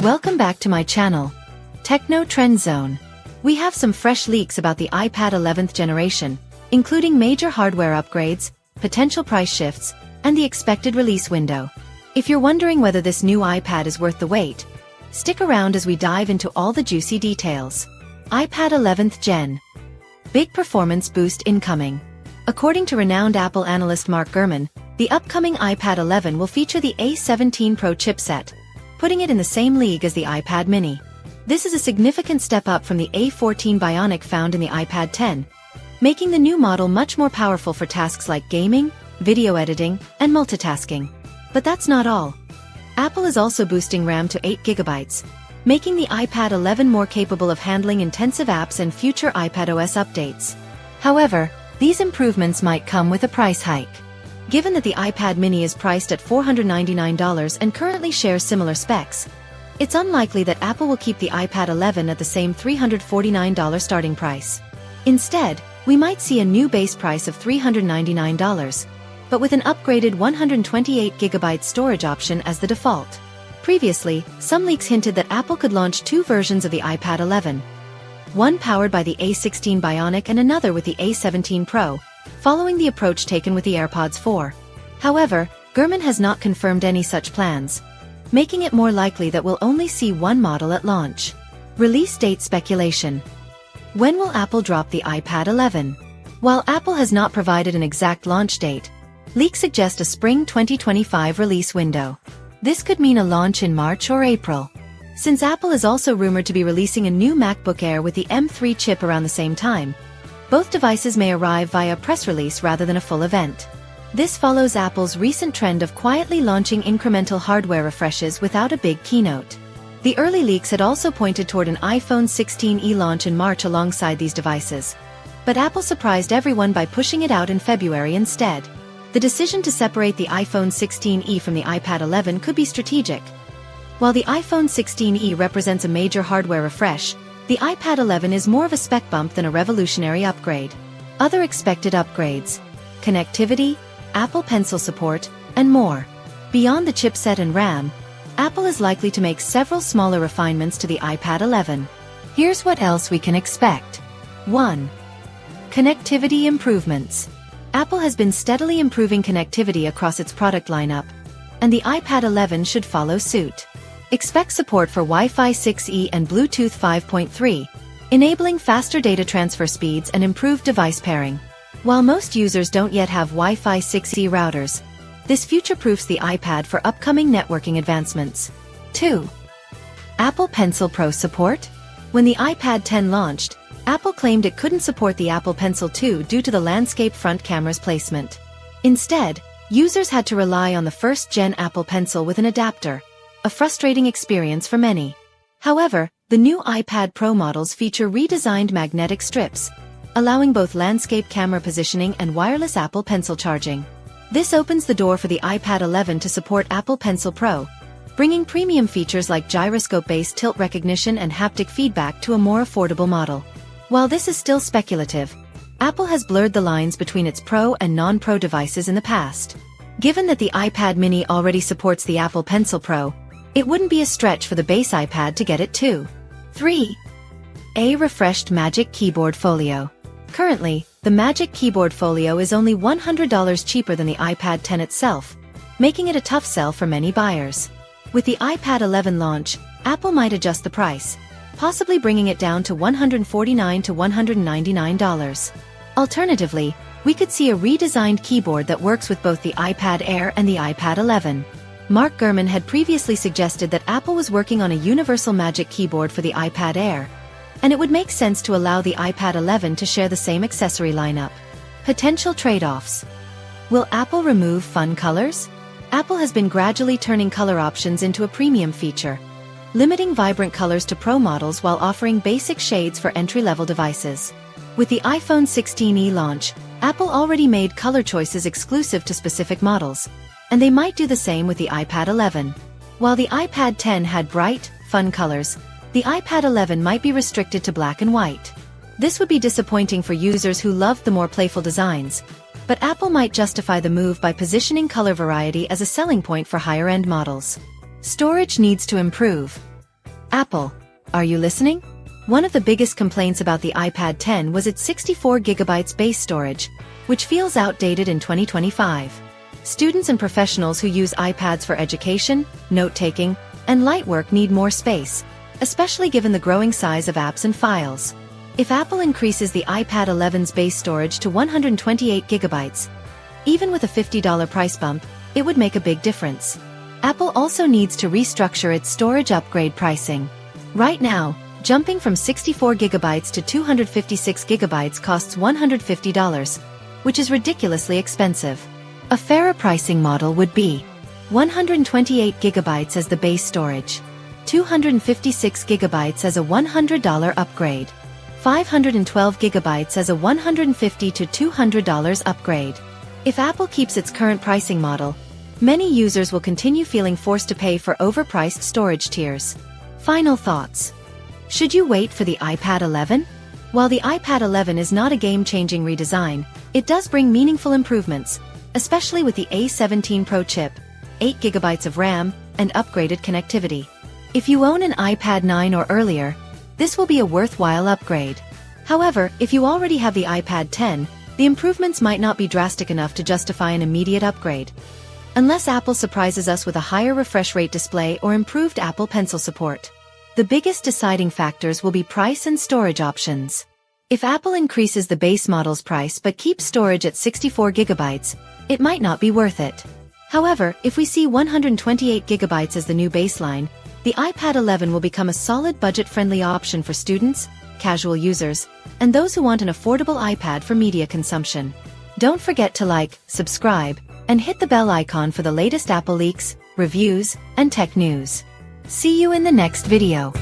Welcome back to my channel, Techno Trend Zone. We have some fresh leaks about the iPad 11th generation, including major hardware upgrades, potential price shifts, and the expected release window. If you're wondering whether this new iPad is worth the wait, stick around as we dive into all the juicy details. iPad 11th Gen. Big performance boost incoming. According to renowned Apple analyst Mark Gurman, the upcoming iPad 11 will feature the A17 Pro chipset, putting it in the same league as the iPad mini. This is a significant step up from the A14 Bionic found in the iPad 10, making the new model much more powerful for tasks like gaming, video editing, and multitasking. But that's not all. Apple is also boosting RAM to 8 GB, making the iPad 11 more capable of handling intensive apps and future iPadOS updates. However, these improvements might come with a price hike. Given that the iPad mini is priced at $499 and currently shares similar specs, it's unlikely that Apple will keep the iPad 11 at the same $349 starting price. Instead, we might see a new base price of $399, but with an upgraded 128GB storage option as the default. Previously, some leaks hinted that Apple could launch two versions of the iPad 11, one powered by the A16 Bionic and another with the A17 Pro, following the approach taken with the AirPods 4. However, Gurman has not confirmed any such plans, making it more likely that we'll only see one model at launch. Release date speculation. When will Apple drop the iPad 11? While Apple has not provided an exact launch date, leaks suggest a spring 2025 release window. This could mean a launch in March or April. Since Apple is also rumored to be releasing a new MacBook Air with the M3 chip around the same time, both devices may arrive via press release rather than a full event. This follows Apple's recent trend of quietly launching incremental hardware refreshes without a big keynote. The early leaks had also pointed toward an iPhone 16e launch in March alongside these devices. But Apple surprised everyone by pushing it out in February instead. The decision to separate the iPhone 16e from the iPad 11 could be strategic. While the iPhone 16e represents a major hardware refresh, the iPad 11 is more of a spec bump than a revolutionary upgrade. Other expected upgrades: connectivity, Apple Pencil support, and more. Beyond the chipset and RAM, Apple is likely to make several smaller refinements to the iPad 11. Here's what else we can expect. 1. Connectivity improvements. Apple has been steadily improving connectivity across its product lineup, and the iPad 11 should follow suit. Expect support for Wi-Fi 6E and Bluetooth 5.3, enabling faster data transfer speeds and improved device pairing. While most users don't yet have Wi-Fi 6E routers, this future-proofs the iPad for upcoming networking advancements. 2. Apple Pencil Pro support. When the iPad 10 launched, Apple claimed it couldn't support the Apple Pencil 2 due to the landscape front camera's placement. Instead, users had to rely on the first-gen Apple Pencil with an adapter, a frustrating experience for many. However, the new iPad Pro models feature redesigned magnetic strips, allowing both landscape camera positioning and wireless Apple Pencil charging. This opens the door for the iPad 11 to support Apple Pencil Pro, bringing premium features like gyroscope-based tilt recognition and haptic feedback to a more affordable model. While this is still speculative, Apple has blurred the lines between its Pro and non-Pro devices in the past. Given that the iPad mini already supports the Apple Pencil Pro, it wouldn't be a stretch for the base iPad to get it too. 3. A refreshed Magic Keyboard Folio. Currently, the Magic Keyboard Folio is only $100 cheaper than the iPad 10 itself, making it a tough sell for many buyers. With the iPad 11 launch, Apple might adjust the price, possibly bringing it down to $149 to $199. Alternatively, we could see a redesigned keyboard that works with both the iPad Air and the iPad 11. Mark Gurman had previously suggested that Apple was working on a universal Magic Keyboard for the iPad Air, and it would make sense to allow the iPad 11 to share the same accessory lineup. Potential trade-offs. Will Apple remove fun colors? Apple has been gradually turning color options into a premium feature, limiting vibrant colors to Pro models while offering basic shades for entry-level devices. With the iPhone 16e launch, Apple already made color choices exclusive to specific models, and they might do the same with the iPad 11. While the iPad 10 had bright, fun colors, the iPad 11 might be restricted to black and white. This would be disappointing for users who loved the more playful designs, but Apple might justify the move by positioning color variety as a selling point for higher-end models. Storage needs to improve. Apple, are you listening? One of the biggest complaints about the iPad 10 was its 64GB base storage, which feels outdated in 2025. Students and professionals who use iPads for education, note-taking, and light work need more space, especially given the growing size of apps and files. If Apple increases the iPad 11's base storage to 128GB, even with a $50 price bump, it would make a big difference. Apple also needs to restructure its storage upgrade pricing. Right now, jumping from 64GB to 256GB costs $150, which is ridiculously expensive. A fairer pricing model would be 128GB as the base storage, 256GB as a $100 upgrade, 512GB as a $150 to $200 upgrade. If Apple keeps its current pricing model, many users will continue feeling forced to pay for overpriced storage tiers. Final thoughts. Should you wait for the iPad 11? While the iPad 11 is not a game-changing redesign, it does bring meaningful improvements, especially with the A17 Pro chip, 8GB of RAM, and upgraded connectivity. If you own an iPad 9 or earlier, this will be a worthwhile upgrade. However, if you already have the iPad 10, the improvements might not be drastic enough to justify an immediate upgrade. Unless Apple surprises us with a higher refresh rate display or improved Apple Pencil support. The biggest deciding factors will be price and storage options. If Apple increases the base model's price but keeps storage at 64GB, it might not be worth it. However, if we see 128GB as the new baseline, the iPad 11 will become a solid budget-friendly option for students, casual users, and those who want an affordable iPad for media consumption. Don't forget to like, subscribe, and hit the bell icon for the latest Apple leaks, reviews, and tech news. See you in the next video.